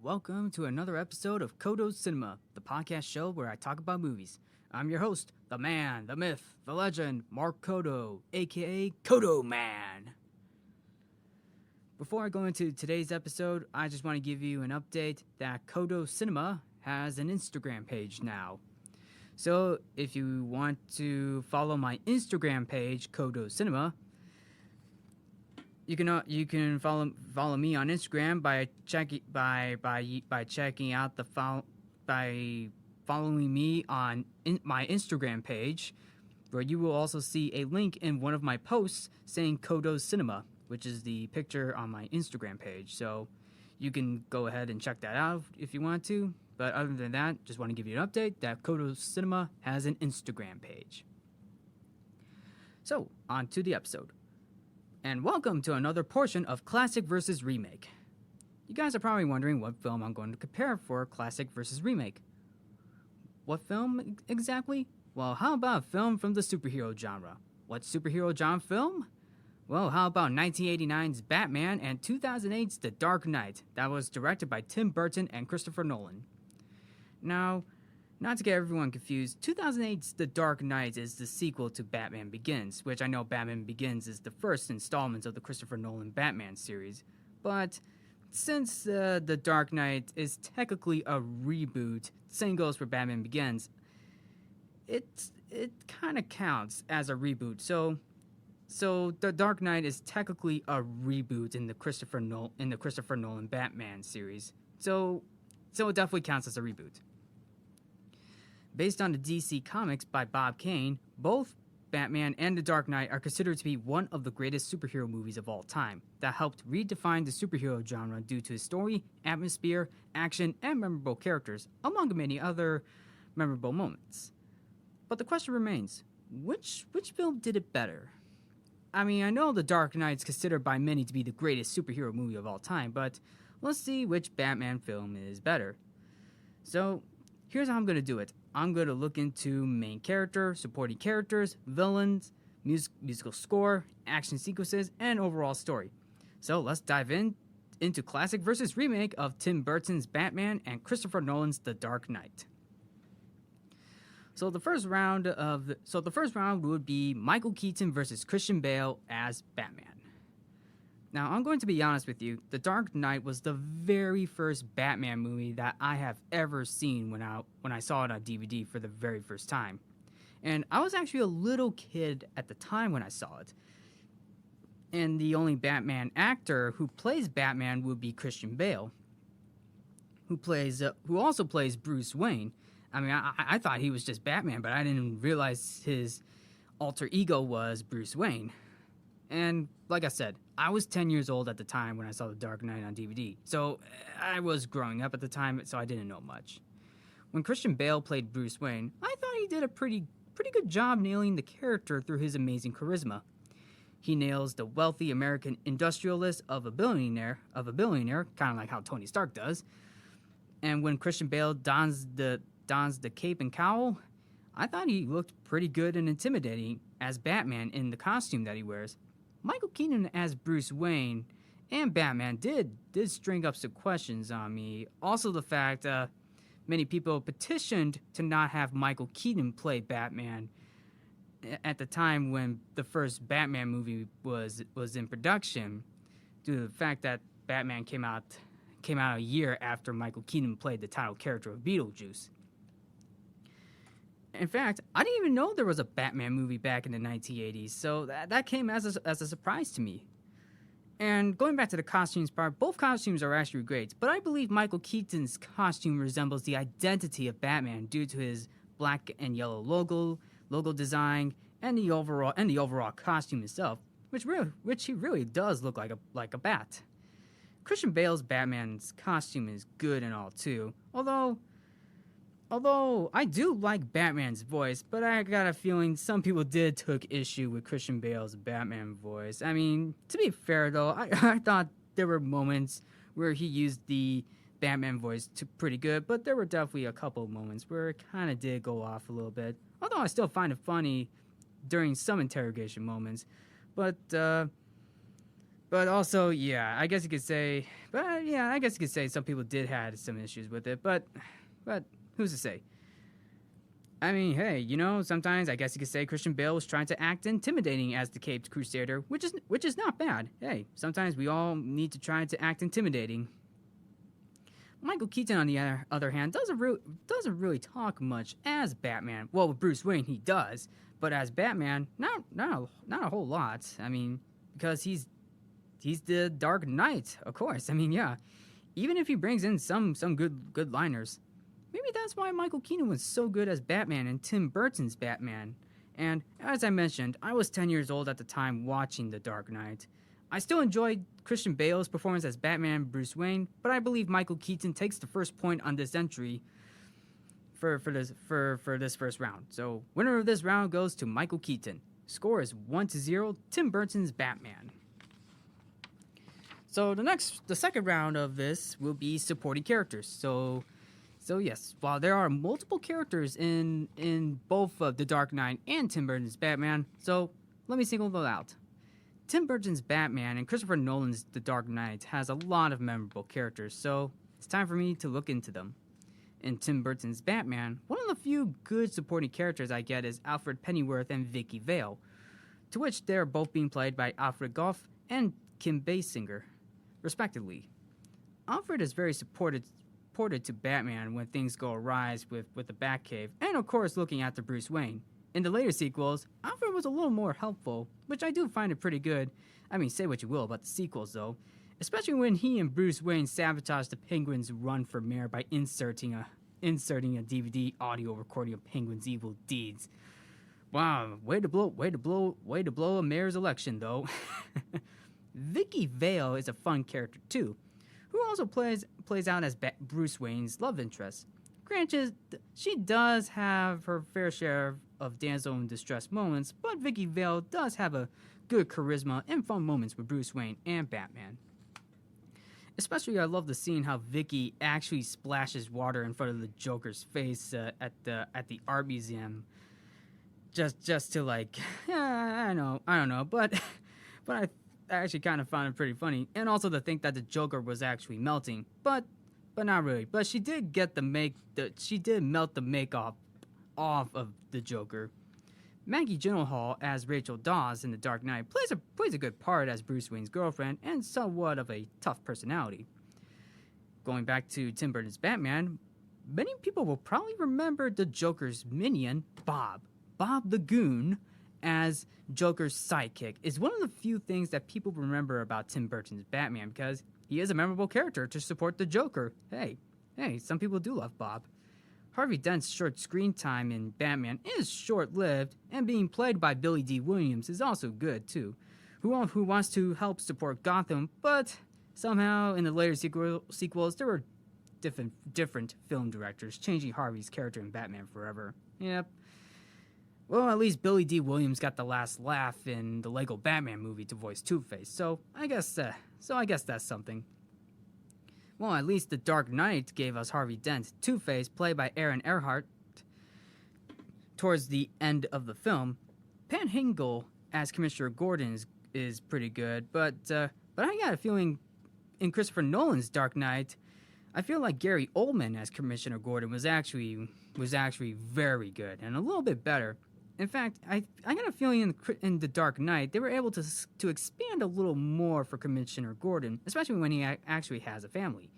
Welcome to another episode of Codo Cinema, the podcast show where I talk about movies. I'm your host, the man, the myth, the legend, Mark Codo, aka Codo Man. Before I go into today's episode, I just want to give you an update that Codo Cinema has an Instagram page now. So if you want to follow my Instagram page, Codo Cinema, you can follow me on Instagram by checking out by following me on my Instagram page, where you will also see a link in one of my posts saying Codo Cinema, which is the picture on my Instagram page. So you can go ahead and check that out if you want to. But other than that, just want to give you an update that Codo Cinema has an Instagram page. So on to the episode. And welcome to another portion of Classic versus Remake. You guys are probably wondering what film I'm going to compare for Classic versus Remake. What film exactly? Well, how about a film from the superhero genre? What superhero genre film? Well, how about 1989's Batman and 2008's The Dark Knight, that was directed by Tim Burton and Christopher Nolan. Now, not to get everyone confused, 2008's The Dark Knight is the sequel to Batman Begins, which I know Batman Begins is the first installment of the Christopher Nolan Batman series. But since The Dark Knight is technically a reboot, same goes for Batman Begins, it kind of counts as a reboot. So The Dark Knight is technically a reboot in the Christopher Nolan Batman series. So it definitely counts as a reboot. Based on the DC comics by Bob Kane, both Batman and The Dark Knight are considered to be one of the greatest superhero movies of all time that helped redefine the superhero genre due to its story, atmosphere, action, and memorable characters, among many other memorable moments. But the question remains, which film did it better? I mean, I know The Dark Knight is considered by many to be the greatest superhero movie of all time, but let's see which Batman film is better. So, here's how I'm going to do it. I'm going to look into main character, supporting characters, villains, musical score, action sequences, and overall story. So let's dive into Classic versus Remake of Tim Burton's Batman and Christopher Nolan's The Dark Knight. So the first round would be Michael Keaton versus Christian Bale as Batman. Now, I'm going to be honest with you, The Dark Knight was the very first Batman movie that I have ever seen when I saw it on DVD for the very first time. And I was actually a little kid at the time when I saw it. And the only Batman actor who plays Batman would be Christian Bale, who also plays Bruce Wayne. I mean, I thought he was just Batman, but I didn't realize his alter ego was Bruce Wayne. And like I said, I was 10 years old at the time when I saw The Dark Knight on DVD. So I was growing up at the time, so I didn't know much. When Christian Bale played Bruce Wayne, I thought he did a pretty good job nailing the character through his amazing charisma. He nails the wealthy American industrialist of a billionaire, kind of like how Tony Stark does. And when Christian Bale dons the cape and cowl, I thought he looked pretty good and intimidating as Batman in the costume that he wears. Michael Keaton as Bruce Wayne and Batman did string up some questions on me. Also the fact many people petitioned to not have Michael Keaton play Batman at the time when the first Batman movie was in production, due to the fact that Batman came out a year after Michael Keaton played the title character of Beetlejuice. In fact, I didn't even know there was a Batman movie back in the 1980s, so that came as a surprise to me. And going back to the costumes part, both costumes are actually great, but I believe Michael Keaton's costume resembles the identity of Batman due to his black and yellow logo design, and the overall costume itself, which he really does look like a bat. Christian Bale's Batman's costume is good and all too, Although I do like Batman's voice, but I got a feeling some people did took issue with Christian Bale's Batman voice. I mean, to be fair though, I thought there were moments where he used the Batman voice pretty good, but there were definitely a couple of moments where it kind of did go off a little bit. Although I still find it funny during some interrogation moments. But But also, yeah, I guess you could say, but yeah, I guess you could say some people did have some issues with it, but who's to say? I mean, hey, sometimes I guess you could say Christian Bale was trying to act intimidating as the Caped Crusader, which is not bad. Hey, sometimes we all need to try to act intimidating. Michael Keaton, on the other hand, doesn't really talk much as Batman. Well, with Bruce Wayne, he does, but as Batman, not a whole lot. I mean, because he's the Dark Knight, of course. I mean, yeah, even if he brings in some good liners. Maybe that's why Michael Keaton was so good as Batman in Tim Burton's Batman. And as I mentioned, I was 10 years old at the time watching The Dark Knight. I still enjoyed Christian Bale's performance as Batman and Bruce Wayne, but I believe Michael Keaton takes the first point on this entry for this first round. So winner of this round goes to Michael Keaton. Score is 1-0, Tim Burton's Batman. So the second round of this will be supporting characters. So yes, while there are multiple characters in both of The Dark Knight and Tim Burton's Batman, so let me single them out. Tim Burton's Batman and Christopher Nolan's The Dark Knight has a lot of memorable characters, so it's time for me to look into them. In Tim Burton's Batman, one of the few good supporting characters I get is Alfred Pennyworth and Vicky Vale, to which they are both being played by Alfred Gough and Kim Basinger, respectively. Alfred is very supported to Batman when things go awry with the Batcave, and of course looking after Bruce Wayne. In the later sequels, Alfred was a little more helpful, which I do find it pretty good. I mean, say what you will about the sequels though, especially when he and Bruce Wayne sabotage the Penguin's run for mayor by inserting a DVD audio recording of Penguin's evil deeds. Wow, way to blow a mayor's election though. Vicky Vale is a fun character too, who also plays out as Bruce Wayne's love interest. Granted, she does have her fair share of damsel in distress moments, but Vicky Vale does have a good charisma and fun moments with Bruce Wayne and Batman. Especially, I love the scene how Vicky actually splashes water in front of the Joker's face at the art museum, just to like, I don't know, but I actually kind of found it pretty funny, and also to think that the Joker was actually melting, but not really. But she did melt the makeup off of the Joker. Maggie Gyllenhaal as Rachel Dawes in The Dark Knight plays a good part as Bruce Wayne's girlfriend and somewhat of a tough personality. Going back to Tim Burton's Batman, many people will probably remember the Joker's minion, Bob the Goon, as Joker's sidekick. Is one of the few things that people remember about Tim Burton's Batman because he is a memorable character to support the Joker. Hey, some people do love Bob. Harvey Dent's short screen time in Batman is short-lived, and being played by Billy D. Williams is also good too, who wants to help support Gotham, but somehow in the later sequels there were different film directors changing Harvey's character in Batman Forever. Yep. Well, at least Billy D. Williams got the last laugh in the Lego Batman movie to voice Two-Face, so I guess that's something. Well, at least The Dark Knight gave us Harvey Dent, Two-Face, played by Aaron Eckhart, towards the end of the film. Panhingle as Commissioner Gordon is pretty good, but I got a feeling in Christopher Nolan's Dark Knight, I feel like Gary Oldman as Commissioner Gordon was actually very good and a little bit better. In fact, I got a feeling in The Dark Knight, they were able to expand a little more for Commissioner Gordon, especially when he actually has a family.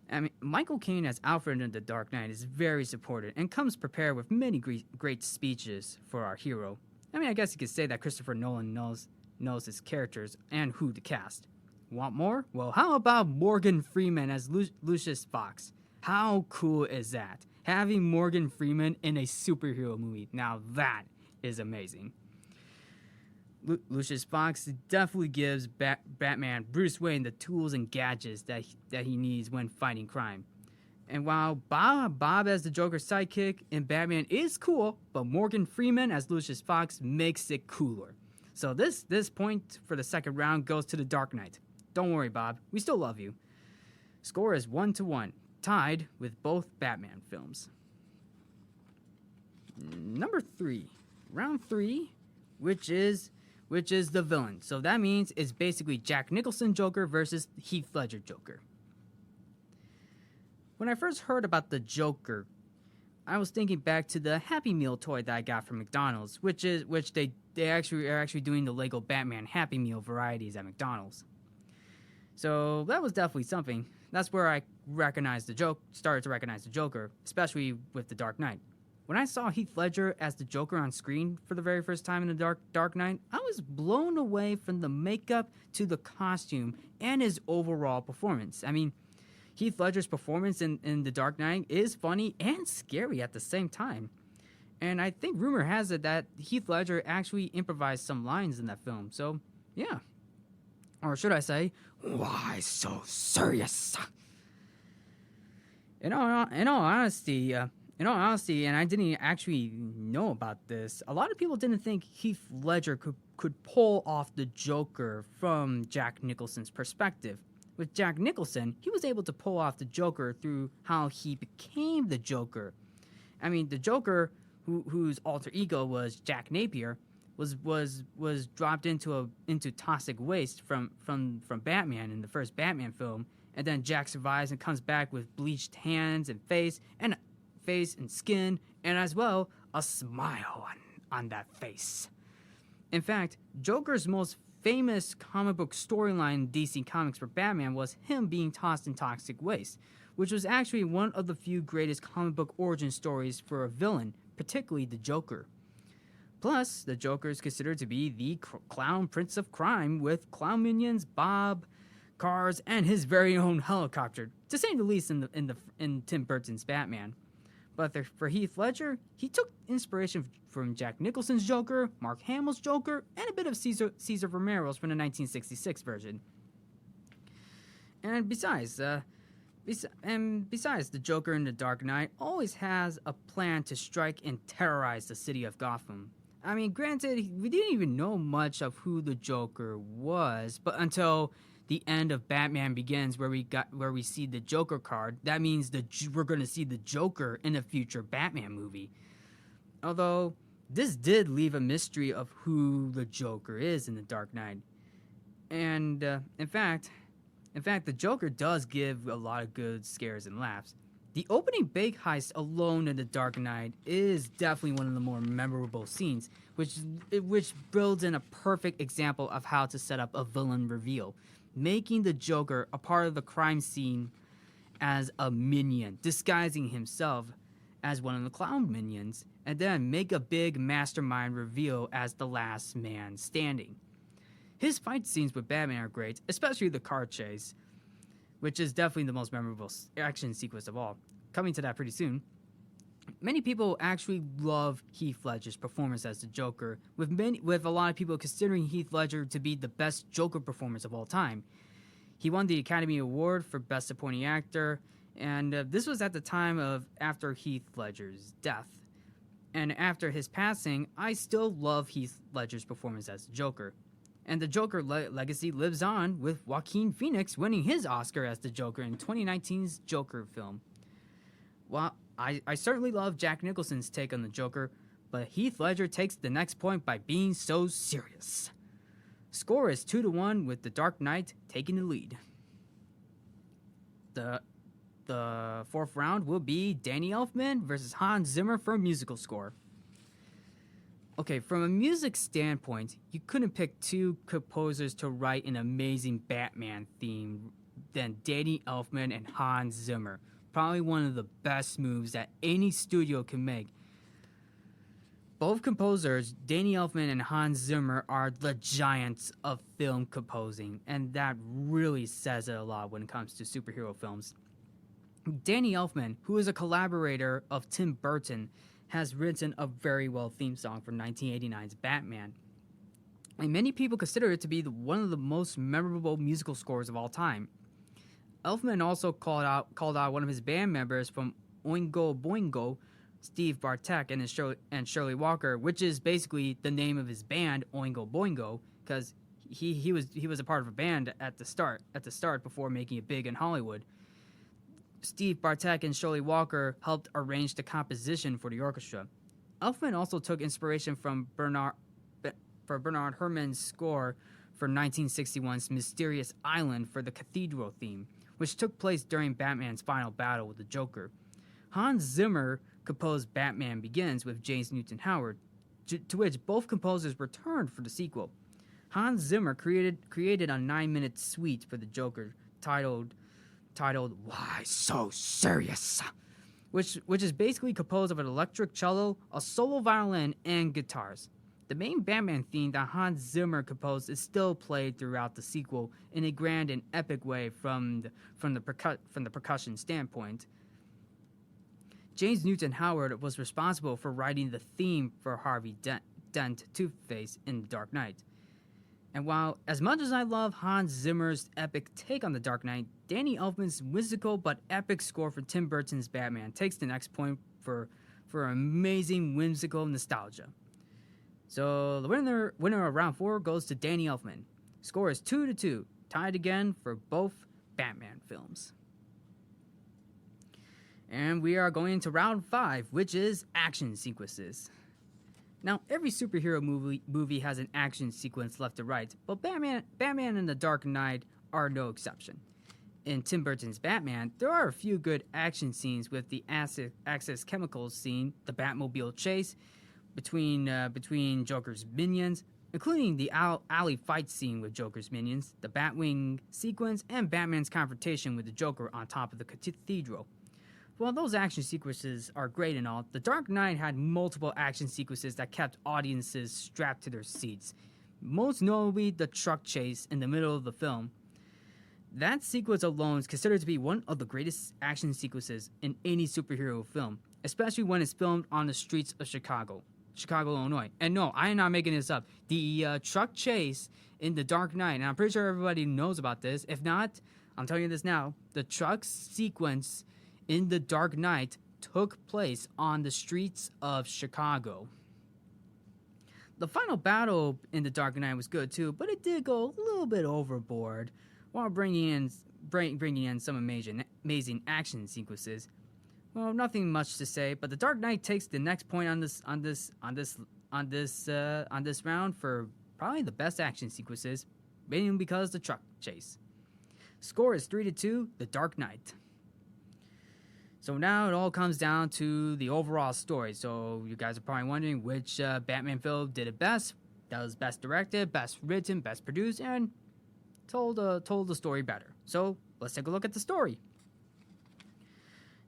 I mean, Michael Caine as Alfred in The Dark Knight is very supported and comes prepared with many great speeches for our hero. I mean, I guess you could say that Christopher Nolan knows his characters and who to cast. Want more? Well, how about Morgan Freeman as Lucius Fox? How cool is that? Having Morgan Freeman in a superhero movie. Now that is amazing. Lucius Fox definitely gives Batman Bruce Wayne the tools and gadgets that he needs when fighting crime. And while Bob as the Joker's sidekick in Batman is cool, but Morgan Freeman as Lucius Fox makes it cooler. So this point for the second round goes to The Dark Knight. Don't worry, Bob. We still love you. Score is 1-1. Tied with both Batman films. Number 3. Round 3, which is which is the villain. So that means it's basically Jack Nicholson Joker versus Heath Ledger Joker. When I first heard about the Joker, I was thinking back to the Happy Meal toy that I got from McDonald's, which they actually are doing the Lego Batman Happy Meal varieties at McDonald's. So that was definitely something. That's where I started to recognize the Joker, especially with The Dark Knight. When I saw Heath Ledger as the Joker on screen for the very first time in The Dark Knight, I was blown away from the makeup to the costume and his overall performance. I mean, Heath Ledger's performance in The Dark Knight is funny and scary at the same time. And I think rumor has it that Heath Ledger actually improvised some lines in that film. So, yeah. Or should I say, why so serious? In all honesty, and I didn't actually know about this, a lot of people didn't think Heath Ledger could pull off the Joker from Jack Nicholson's perspective. With Jack Nicholson, he was able to pull off the Joker through how he became the Joker. I mean, the Joker, whose alter ego was Jack Napier, was dropped into toxic waste from Batman in the first Batman film, and then Jack survives and comes back with bleached hands and face and skin, and as well a smile on that face. In fact, Joker's most famous comic book storyline in DC Comics for Batman was him being tossed in toxic waste, which was actually one of the few greatest comic book origin stories for a villain, particularly the Joker. Plus, the Joker is considered to be the clown prince of crime, with clown minions, Bob, cars, and his very own helicopter, to say the least in Tim Burton's Batman. But for Heath Ledger, he took inspiration from Jack Nicholson's Joker, Mark Hamill's Joker, and a bit of Cesar Romero's from the 1966 version. And besides, the Joker in The Dark Knight always has a plan to strike and terrorize the city of Gotham. I mean, granted, we didn't even know much of who the Joker was, but until the end of Batman Begins, where we see the Joker card, that means we're going to see the Joker in a future Batman movie. Although this did leave a mystery of who the Joker is in The Dark Knight, and in fact, the Joker does give a lot of good scares and laughs. The opening bank heist alone in The Dark Knight is definitely one of the more memorable scenes, which builds in a perfect example of how to set up a villain reveal, making the Joker a part of the crime scene as a minion, disguising himself as one of the clown minions, and then make a big mastermind reveal as the last man standing. His fight scenes with Batman are great, especially the car chase, which is definitely the most memorable action sequence of all. Coming to that pretty soon. Many people actually love Heath Ledger's performance as the Joker, with a lot of people considering Heath Ledger to be the best Joker performance of all time. He won the Academy Award for Best Supporting Actor, and this was at the time after Heath Ledger's death. And after his passing, I still love Heath Ledger's performance as the Joker. And the Joker legacy lives on, with Joaquin Phoenix winning his Oscar as the Joker in 2019's Joker film. Well, I certainly love Jack Nicholson's take on the Joker, but Heath Ledger takes the next point by being so serious. Score is 2-1, with The Dark Knight taking the lead. The fourth round will be Danny Elfman versus Hans Zimmer for musical score. Okay, from a music standpoint, you couldn't pick two composers to write an amazing Batman theme than Danny Elfman and Hans Zimmer. Probably one of the best moves that any studio can make. Both composers, Danny Elfman and Hans Zimmer, are the giants of film composing, and that really says it a lot when it comes to superhero films. Danny Elfman, who is a collaborator of Tim Burton, has written a very well themed song for 1989's Batman. And many people consider it to be one of the most memorable musical scores of all time. Elfman also called out one of his band members from Oingo Boingo, Steve Bartek, and Shirley Walker, which is basically the name of his band, Oingo Boingo, because he was a part of a band at the start before making it big in Hollywood. Steve Bartek and Shirley Walker helped arrange the composition for the orchestra. Elfman also took inspiration from Bernard Herrmann's score for 1961's Mysterious Island for the Cathedral theme, which took place during Batman's final battle with the Joker. Hans Zimmer composed Batman Begins with James Newton Howard, to which both composers returned for the sequel. Hans Zimmer created a 9-minute suite for the Joker titled Why So Serious, which is basically composed of an electric cello, a solo violin, and guitars. The main Batman theme that Hans Zimmer composed is still played throughout the sequel in a grand and epic way from the percussion standpoint. James Newton Howard was responsible for writing the theme for Harvey Dent Two-Face in The Dark Knight. And while, as much as I love Hans Zimmer's epic take on The Dark Knight, Danny Elfman's whimsical but epic score for Tim Burton's Batman takes the next point for amazing whimsical nostalgia. So the winner of round 4 goes to Danny Elfman. Score is 2-2, tied again for both Batman films. And we are going into round 5, which is action sequences. Now, every superhero movie has an action sequence left to right, but Batman and The Dark Knight are no exception. In Tim Burton's Batman, there are a few good action scenes with the Access Chemicals scene, the Batmobile chase between Joker's minions, including the alley fight scene with Joker's minions, the Batwing sequence, and Batman's confrontation with the Joker on top of the cathedral. While those action sequences are great and all, The Dark Knight had multiple action sequences that kept audiences strapped to their seats, most notably the truck chase in the middle of the film. That sequence alone is considered to be one of the greatest action sequences in any superhero film, especially when it's filmed on the streets of Chicago, Illinois. And no, I am not making this up. The truck chase in The Dark Knight, and I'm pretty sure everybody knows about this. If not, I'm telling you this now. The truck sequence in The Dark Knight took place on the streets of Chicago. The final battle in The Dark Knight was good too, but it did go a little bit overboard while bringing in some amazing action sequences. Well, nothing much to say, but The Dark Knight takes the next point on this round for probably the best action sequences, mainly because the truck chase. Score is 3-2, The Dark Knight. So now it all comes down to the overall story. So you guys are probably wondering which Batman film did it best. That was best directed, best written, best produced, and told the story better. So let's take a look at the story.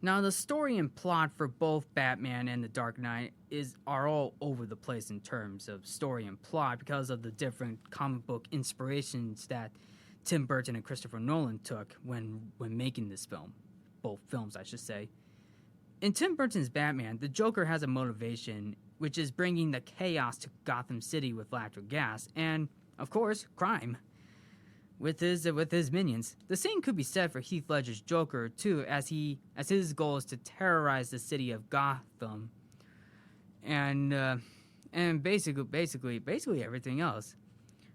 Now the story and plot for both Batman and The Dark Knight are all over the place in terms of story and plot because of the different comic book inspirations that Tim Burton and Christopher Nolan took when making this film. Both films, I should say. In Tim Burton's Batman, the Joker has a motivation, which is bringing the chaos to Gotham City with lactic gas, and, of course, crime. With his minions. The same could be said for Heath Ledger's Joker, too, as his goal is to terrorize the city of Gotham, and basically everything else.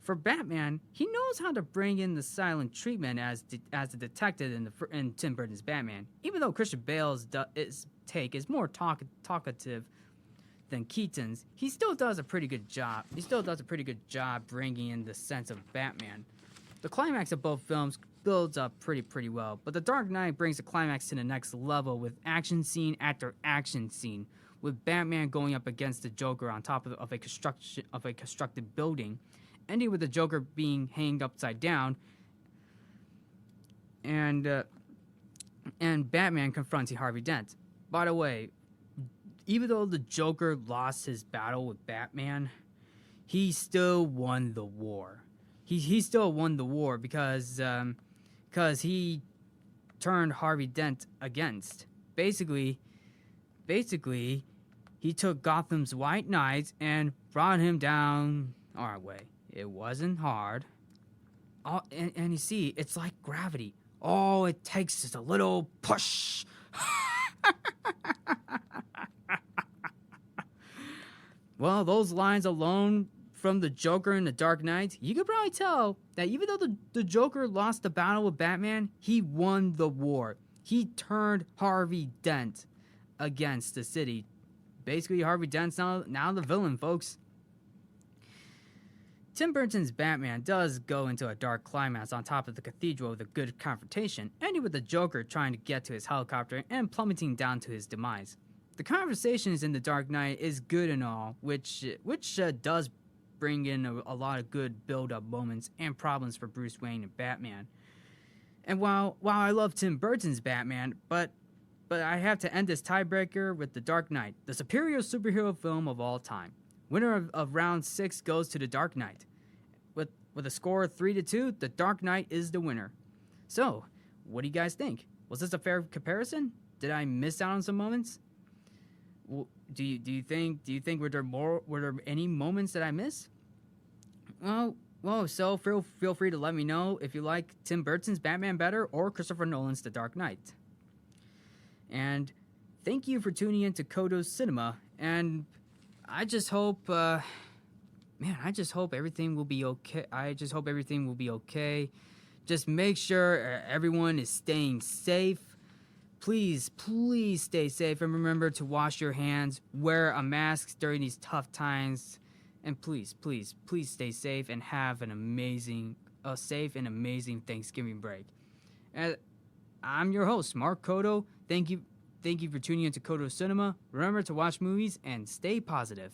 For Batman, he knows how to bring in the silent treatment as the detective in Tim Burton's Batman. Even though Christian Bale's take is more talkative than Keaton's, he still does a pretty good job. Bringing in the sense of Batman. The climax of both films builds up pretty well, but The Dark Knight brings the climax to the next level with action scene after action scene, with Batman going up against the Joker on top of a constructed building, ending with the Joker being hanged upside down, and Batman confronting Harvey Dent. By the way, even though the Joker lost his battle with Batman, he still won the war. He still won the war because he turned Harvey Dent against. Basically, he took Gotham's White Knights and brought him down our way. It wasn't hard. And you see, it's like gravity. All it takes is a little push. Well, those lines alone from the Joker in The Dark Knight, you could probably tell that even though the Joker lost the battle with Batman, he won the war. He turned Harvey Dent against the city. Basically, Harvey Dent's now the villain, folks. Tim Burton's Batman does go into a dark climax on top of the cathedral with a good confrontation, ending with the Joker trying to get to his helicopter and plummeting down to his demise. The conversations in The Dark Knight is good and all, which does bring in a lot of good build-up moments and problems for Bruce Wayne and Batman. And while I love Tim Burton's Batman, but I have to end this tiebreaker with The Dark Knight, the superior superhero film of all time. Winner of round 6 goes to The Dark Knight. With a score of 3-2, The Dark Knight is the winner. So, what do you guys think? Was this a fair comparison? Did I miss out on some moments? Do you think were there any moments that I missed? So feel free to let me know if you like Tim Burton's Batman better or Christopher Nolan's The Dark Knight. And thank you for tuning in to Codo's Cinema, and I just hope everything will be okay. Just make sure everyone is staying safe. Please stay safe, and remember to wash your hands, wear a mask during these tough times, and please stay safe and have a safe and amazing Thanksgiving break. And I'm your host, Mark Codo. Thank you for tuning into Codo Cinema. Remember to watch movies and stay positive.